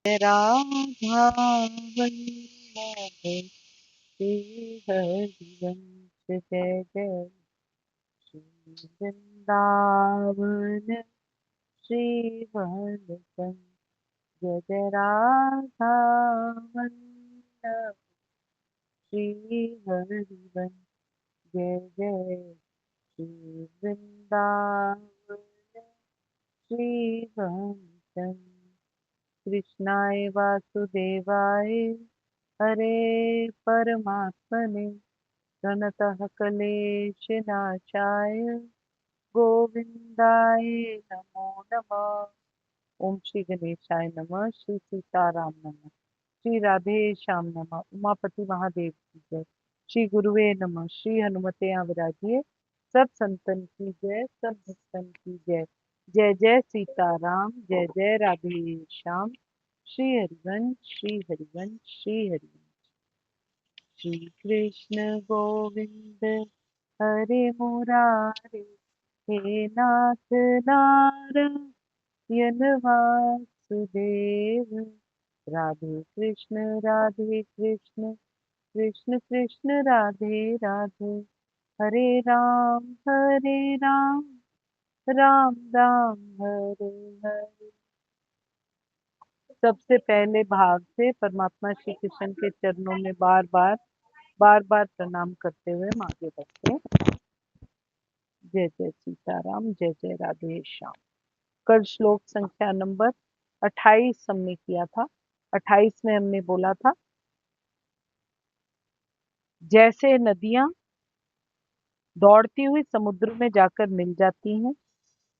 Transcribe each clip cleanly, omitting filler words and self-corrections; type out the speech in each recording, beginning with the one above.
राधा वल्लभ श्री हरिवंश जय जय श्री वृंदावन श्री वल्लभ जय जय राधा वल्लभ श्री हरिवंश जय जय श्री वृंदावन श्री वल्लभ कृष्णाय वासुदेवाय हरे परमात्मने प्रणतः क्लेशनाशाय गोविंदाय नमो नमः। ओम श्री गणेशाय नमः। श्री सीताराम नमः। श्री राधे श्याम नमः। उमापति महादेव की जय। श्री गुरुवे नमः। श्री हनुमते यहाँ विराजिए। सब संतन की जय, सब भक्तन की जय। जय जय सीताराम, जय जय राधे श्याम। श्री हरिवंश, श्री हरिवंश, श्री हरिवंश। श्री कृष्ण गोविंद हरे मुरारे, हे नाथ नारायण वासुदेव। राधे कृष्ण कृष्ण कृष्ण राधे राधे। हरे राम राम राम हरे हरे। सबसे पहले भाग से परमात्मा श्री कृष्ण के चरणों में बार बार प्रणाम करते हुए हम आगे बढ़ते हैं। जय जय सीताराम, जय जय राधे श्याम। कल श्लोक संख्या नंबर 28 हमने किया था। 28 में हमने बोला था, जैसे नदियां दौड़ती हुई समुद्र में जाकर मिल जाती हैं,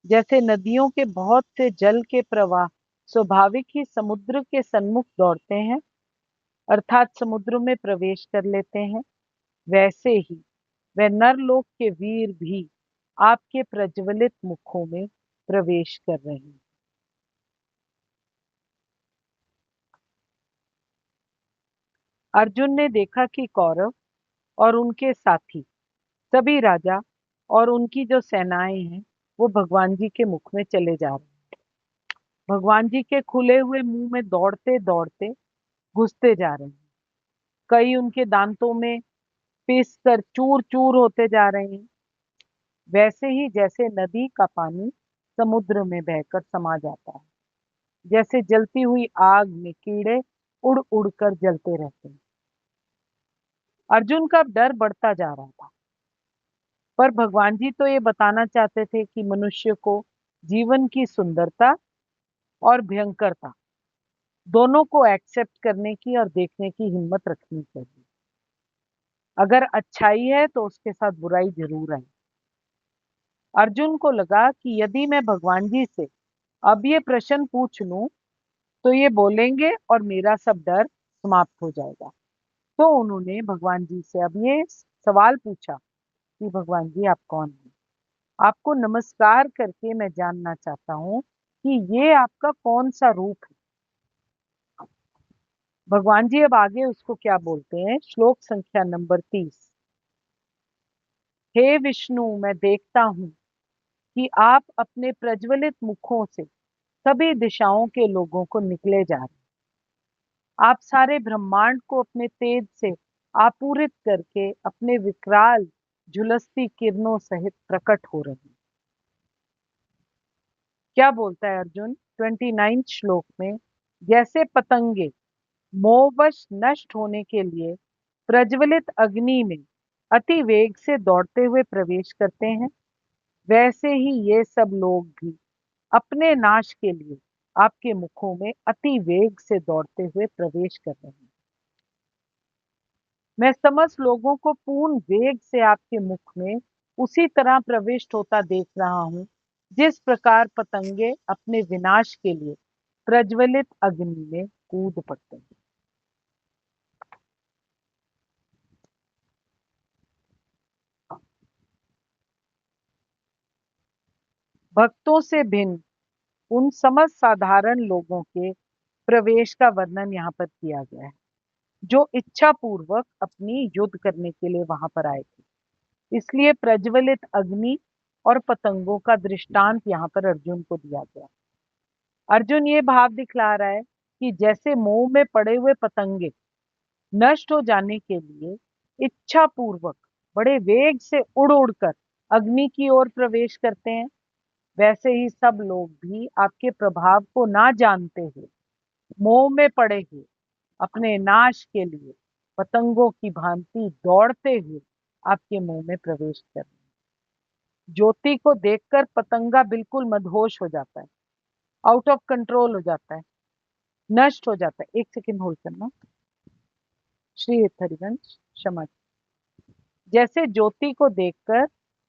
जैसे नदियों के बहुत से जल के प्रवाह स्वाभाविक ही समुद्र के सन्मुख दौड़ते हैं, अर्थात समुद्र में प्रवेश कर लेते हैं, वैसे ही वह नरलोक के वीर भी आपके प्रज्वलित मुखों में प्रवेश कर रहे हैं। अर्जुन ने देखा कि कौरव और उनके साथी सभी राजा और उनकी जो सेनाएं हैं वो भगवान जी के मुख में चले जा रहे हैं। भगवान जी के खुले हुए मुंह में दौड़ते दौड़ते घुसते जा रहे हैं। कई उनके दांतों में पिस कर चूर चूर होते जा रहे हैं। वैसे ही जैसे नदी का पानी समुद्र में बहकर समा जाता है, जैसे जलती हुई आग में कीड़े उड़ उड़ कर जलते रहते हैं। अर्जुन का डर बढ़ता जा रहा था, पर भगवान जी तो ये बताना चाहते थे कि मनुष्य को जीवन की सुंदरता और भयंकरता दोनों को एक्सेप्ट करने की और देखने की हिम्मत रखनी चाहिए। अगर अच्छाई है तो उसके साथ बुराई जरूर है। अर्जुन को लगा कि यदि मैं भगवान जी से अब ये प्रश्न पूछ लूं तो ये बोलेंगे और मेरा सब डर समाप्त हो जाएगा। तो उन्होंने भगवान जी से अब ये सवाल पूछा कि भगवान जी आप कौन हैं? आपको नमस्कार करके मैं जानना चाहता हूँ कि ये आपका कौन सा रूप है। भगवान जी अब आगे उसको क्या बोलते हैं, श्लोक संख्या नंबर 30। हे विष्णु, मैं देखता हूँ कि आप अपने प्रज्वलित मुखों से सभी दिशाओं के लोगों को निकले जा रहे हैं। आप सारे ब्रह्मांड को अपने तेज से आपूरित करके अपने विकराल झुलसती किरणों सहित प्रकट हो रहे हैं। क्या बोलता है अर्जुन 29 श्लोक में, जैसे पतंगे मोहवश नष्ट होने के लिए प्रज्वलित अग्नि में अति वेग से दौड़ते हुए प्रवेश करते हैं, वैसे ही ये सब लोग भी अपने नाश के लिए आपके मुखों में अति वेग से दौड़ते हुए प्रवेश कर रहे हैं। मैं समस्त लोगों को पूर्ण वेग से आपके मुख में उसी तरह प्रविष्ट होता देख रहा हूं जिस प्रकार पतंगे अपने विनाश के लिए प्रज्वलित अग्नि में कूद पड़ते हैं। भक्तों से भिन्न उन समस्त साधारण लोगों के प्रवेश का वर्णन यहाँ पर किया गया है, जो इच्छा पूर्वक अपनी युद्ध करने के लिए वहां पर आए थे। इसलिए प्रज्वलित अग्नि और पतंगों का दृष्टांत यहाँ पर अर्जुन को दिया गया। अर्जुन ये भाव दिखला रहा है कि जैसे मोह में पड़े हुए पतंगे नष्ट हो जाने के लिए इच्छा पूर्वक बड़े वेग से उड़ उड़कर अग्नि की ओर प्रवेश करते हैं, वैसे ही सब लोग भी आपके प्रभाव को ना जानते हुए मोह में पड़े हुए अपने नाश के लिए पतंगों की भांति दौड़ते हुए आपके मुंह में प्रवेश कर रहे हैं। ज्योति को देखकर पतंगा बिल्कुल मदहोश हो जाता है, आउट ऑफ कंट्रोल हो जाता है, नष्ट हो जाता है। एक सेकेंड होल्ड करना श्री हरिवंश, क्षमा। जैसे ज्योति को देखकर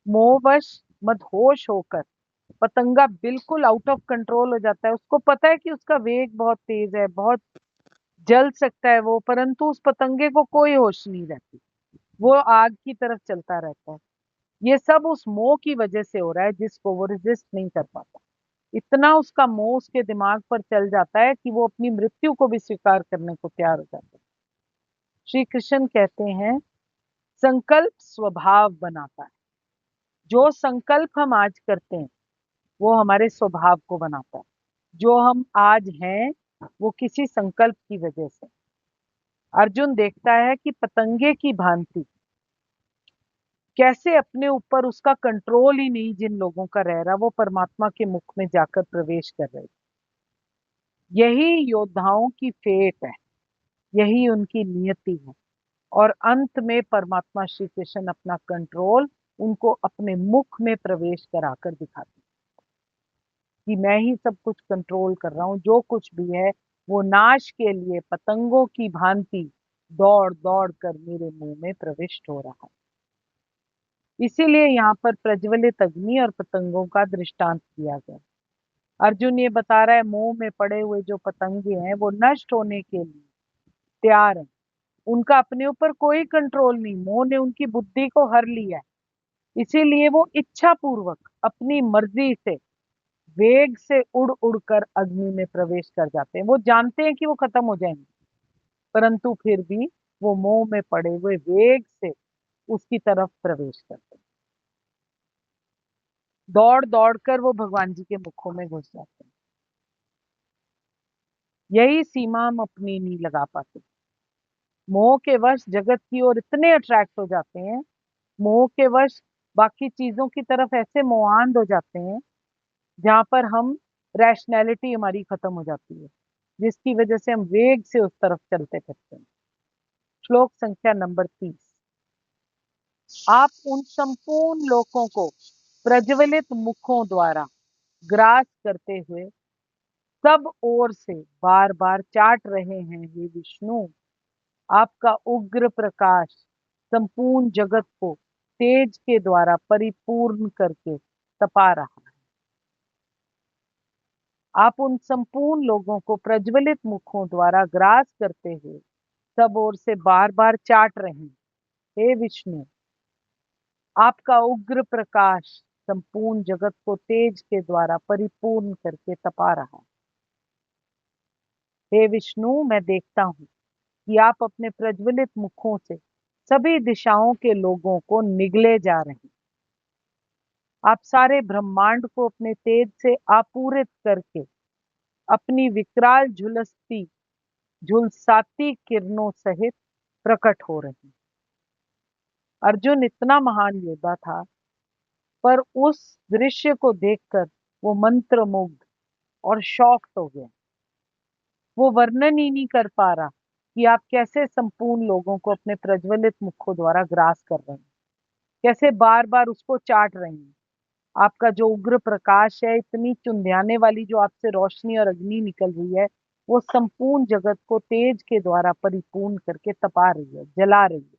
मोहवश मदहोश होकर पतंगा बिल्कुल आउट ऑफ कंट्रोल हो जाता है। उसको पता है कि उसका वेग बहुत तेज है, बहुत जल सकता है वो, परंतु उस पतंगे को कोई होश नहीं रहती, वो आग की तरफ चलता रहता है। ये सब उस मोह की वजह से हो रहा है जिसको वो रेजिस्ट नहीं कर पाता। इतना उसका मोह उसके दिमाग पर चल जाता है कि वो अपनी मृत्यु को भी स्वीकार करने को तैयार हो जाता है। श्री कृष्ण कहते हैं संकल्प स्वभाव बनाता है। जो संकल्प हम आज करते हैं वो हमारे स्वभाव को बनाता है। जो हम आज हैं वो किसी संकल्प की वजह से। अर्जुन देखता है कि पतंगे की भांति कैसे अपने ऊपर उसका कंट्रोल ही नहीं जिन लोगों का रह रहा, वो परमात्मा के मुख में जाकर प्रवेश कर रहे। यही योद्धाओं की फेट है, यही उनकी नियति है। और अंत में परमात्मा श्री कृष्ण अपना कंट्रोल उनको अपने मुख में प्रवेश कराकर दिखाते हैं कि मैं ही सब कुछ कंट्रोल कर रहा हूं। जो कुछ भी है वो नाश के लिए पतंगों की भांति दौड़ दौड़ कर मेरे मुंह में प्रविष्ट हो रहा है। इसीलिए यहाँ पर प्रज्वलित अग्नि और पतंगों का दृष्टांत दिया गया। अर्जुन ये बता रहा है मोह में पड़े हुए जो पतंगे हैं वो नष्ट होने के लिए तैयार हैं। उनका अपने ऊपर कोई कंट्रोल नहीं, मोह ने उनकी बुद्धि को हर लिया है। इसीलिए वो इच्छा पूर्वक अपनी मर्जी से वेग से उड़ उड़कर अग्नि में प्रवेश कर जाते हैं। वो जानते हैं कि वो खत्म हो जाएंगे, परंतु फिर भी वो मोह में पड़े हुए वेग से उसकी तरफ प्रवेश करते हैं। दौड़ दौड़ कर वो भगवान जी के मुखों में घुस जाते हैं। यही सीमा हम अपनी नहीं लगा पाते। मोह के वश जगत की ओर इतने अट्रैक्ट हो जाते हैं, मोह के वश बाकी चीजों की तरफ ऐसे मोहांध हो जाते हैं जहां पर हम रैशनैलिटी हमारी खत्म हो जाती है, जिसकी वजह से हम वेग से उस तरफ चलते फिरते हैं। श्लोक संख्या नंबर 30। आप उन संपूर्ण लोकों को प्रज्वलित मुखों द्वारा ग्रास करते हुए सब ओर से बार बार चाट रहे हैं। हे विष्णु, आपका उग्र प्रकाश संपूर्ण जगत को तेज के द्वारा परिपूर्ण करके तपा रहा है। आप उन संपूर्ण लोगों को प्रज्वलित मुखों द्वारा ग्रास करते हुए सब ओर से बार बार चाट रहे हैं। हे विष्णु, आपका उग्र प्रकाश संपूर्ण जगत को तेज के द्वारा परिपूर्ण करके तपा रहा है। हे विष्णु, मैं देखता हूं कि आप अपने प्रज्वलित मुखों से सभी दिशाओं के लोगों को निगले जा रहे हैं। आप सारे ब्रह्मांड को अपने तेज से आपूरित करके अपनी विकराल झुलसाती किरणों सहित प्रकट हो रहे हैं। अर्जुन इतना महान योद्धा था, पर उस दृश्य को देखकर वो मंत्रमुग्ध और शॉक्ड हो गया। वो वर्णन ही नहीं कर पा रहा कि आप कैसे संपूर्ण लोगों को अपने प्रज्वलित मुखों द्वारा ग्रास कर रहे हैं, कैसे बार बार उसको चाट रहे हैं। आपका जो उग्र प्रकाश है, इतनी चुंधियाने वाली जो आपसे रोशनी और अग्नि निकल रही है, वो संपूर्ण जगत को तेज के द्वारा परिपूर्ण करके तपा रही है, जला रही है।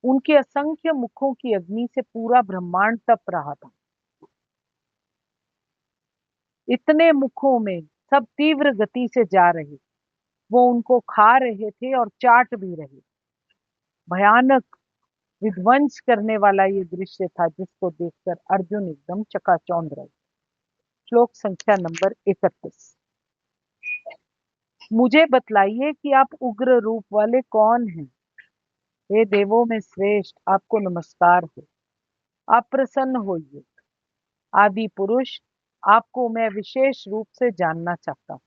उनके असंख्य मुखों की अग्नि से पूरा ब्रह्मांड तप रहा था। इतने मुखों में सब तीव्र गति से जा रहे, वो उनको खा रहे थे और चाट भी रहे। भयानक विध्वंस करने वाला ये दृश्य था जिसको देखकर अर्जुन एकदम चकाचौंध रहे। श्लोक संख्या नंबर 31। मुझे बतलाइए कि आप उग्र रूप वाले कौन हैं। हे देवों में श्रेष्ठ, आपको नमस्कार हो। आप प्रसन्न होइए। आदि पुरुष, आपको मैं विशेष रूप से जानना चाहता हूँ।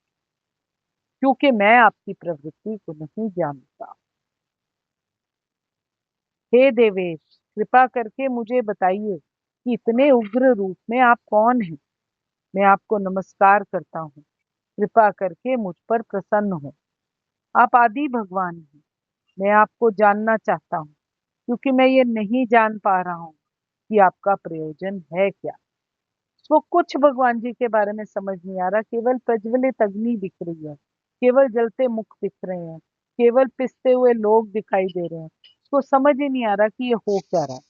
क्योंकि मैं आपकी प्रवृत्ति को नहीं जानता। हे देवेश, कृपा करके मुझे बताइए कि इतने उग्र रूप में आप कौन हैं। मैं आपको नमस्कार करता हूँ, कृपा करके मुझ पर प्रसन्न हो। आप आदि भगवान हैं। मैं आपको जानना चाहता हूँ, क्योंकि मैं ये नहीं जान पा रहा हूँ कि आपका प्रयोजन है क्या। उसको कुछ भगवान जी के बारे में समझ नहीं आ रहा, केवल प्रज्वलित अग्नि दिख रही है, केवल जलते मुख दिख रहे हैं, केवल पिसते हुए लोग दिखाई दे रहे हैं। उसको समझ ही नहीं आ रहा कि ये हो क्या रहा है।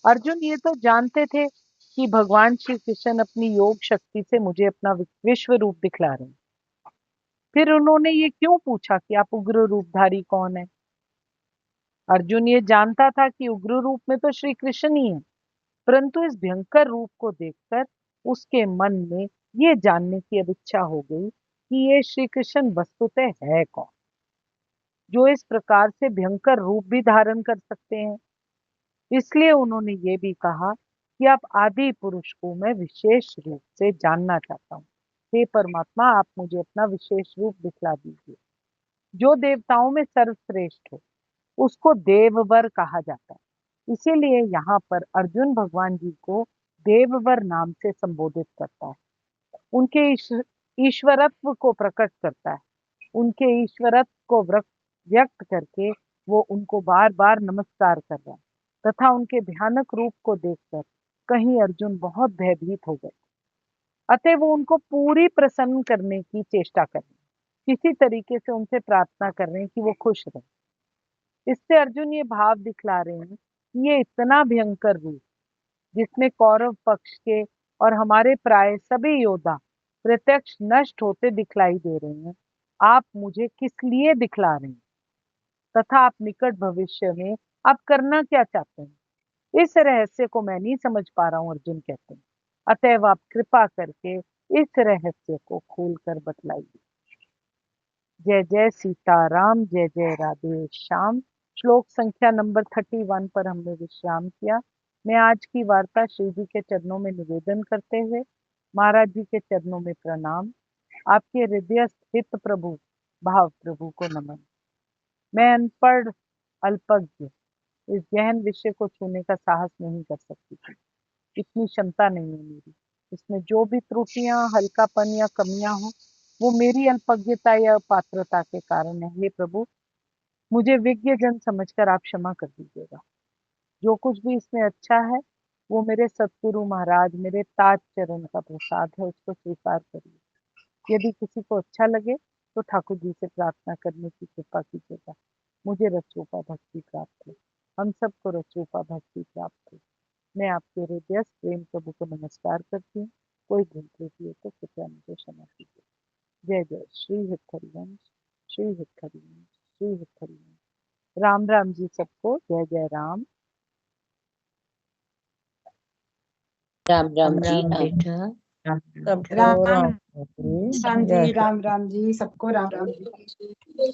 अर्जुन ये तो जानते थे कि भगवान श्री कृष्ण अपनी योग शक्ति से मुझे अपना विश्व रूप दिखला रहे हैं। फिर उन्होंने ये क्यों पूछा कि आप उग्र रूपधारी कौन है। अर्जुन ये जानता था कि उग्र रूप में तो श्री कृष्ण ही है, परंतु इस भयंकर रूप को देखकर उसके मन में ये जानने की अब इच्छा हो गई कि ये श्री कृष्ण वस्तुतः है कौन, जो इस प्रकार से भयंकर रूप भी धारण कर सकते हैं। इसलिए उन्होंने ये भी कहा कि आप आदि पुरुष को मैं विशेष रूप से जानना चाहता हूँ। हे परमात्मा, आप मुझे अपना विशेष रूप दिखला दीजिए। जो देवताओं में सर्वश्रेष्ठ हो उसको देववर कहा जाता है। इसीलिए यहाँ पर अर्जुन भगवान जी को देववर नाम से संबोधित करता है। उनके ईश्वरत्व को प्रकट करता है। उनके ईश्वरत्व को व्यक्त करके वो उनको बार बार नमस्कार कर रहा है, तथा उनके भयानक रूप को देखकर कहीं अर्जुन बहुत भयभीत हो गए। अतः वो उनको पूरी प्रसन्न करने की चेष्टा कर रहे हैं, किसी तरीके से उनसे प्रार्थना कर रहे हैं कि वो खुश रहे। इससे अर्जुन ये भाव दिखला रहे हैं कि ये इतना भयंकर रूप, जिसमें कौरव पक्ष के और हमारे प्राय सभी योद्धा प्रत्यक्ष नष्ट होते दिखलाई दे रहे हैं, आप मुझे किस लिए दिखला रहे हैं, तथा आप निकट भविष्य में आप करना क्या चाहते हैं। इस रहस्य को मैं नहीं समझ पा रहा हूँ, अर्जुन कहते हैं। अतएव आप कृपा करके इस रहस्य को खोल कर बतलाइए। जय जय सीताराम, जय जय राधे श्याम। श्लोक संख्या नंबर 31 पर हमने विश्राम किया। मैं आज की वार्ता श्री जी के चरणों में निवेदन करते हुए महाराज जी के चरणों में प्रणाम, आपके हृदय स्थित प्रभु भाव प्रभु को नमन। मैं अनपढ़ अल्पज्ञ इस गहन विषय को छूने का साहस नहीं कर सकती थी, इतनी क्षमता नहीं है मेरी। इसमें जो भी त्रुटियां, हल्कापन या कमियां हो, वो मेरी अल्पज्ञता या अपात्रता के कारण है। हे प्रभु, मुझे विज्ञ जन समझकर आप क्षमा कर दीजिएगा। जो कुछ भी इसमें अच्छा है वो मेरे सतगुरु महाराज, मेरे ताज चरण का प्रसाद है, उसको स्वीकार करिए। यदि किसी को अच्छा लगे तो ठाकुर जी से प्रार्थना करने की कृपा कीजिएगा। मुझे रसरूपा भक्ति प्राप्त हो, हम सबको रसरूपा भक्ति प्राप्त हो। मैं आपके हृदय प्रेम प्रभु को नमस्कार करती हूँ। कोई भूल त्रुटि हो तो कृपया मुझे क्षमा कीजिए। जय जय श्री हित हरिवंश, श्री हित हरिवंश, श्री हित हरिवंश। राम राम जी सबको। जय जय राम। राम राम जी। राम बेटा, सबको राम राम राम जी, राम राम जी सबको राम राम जी।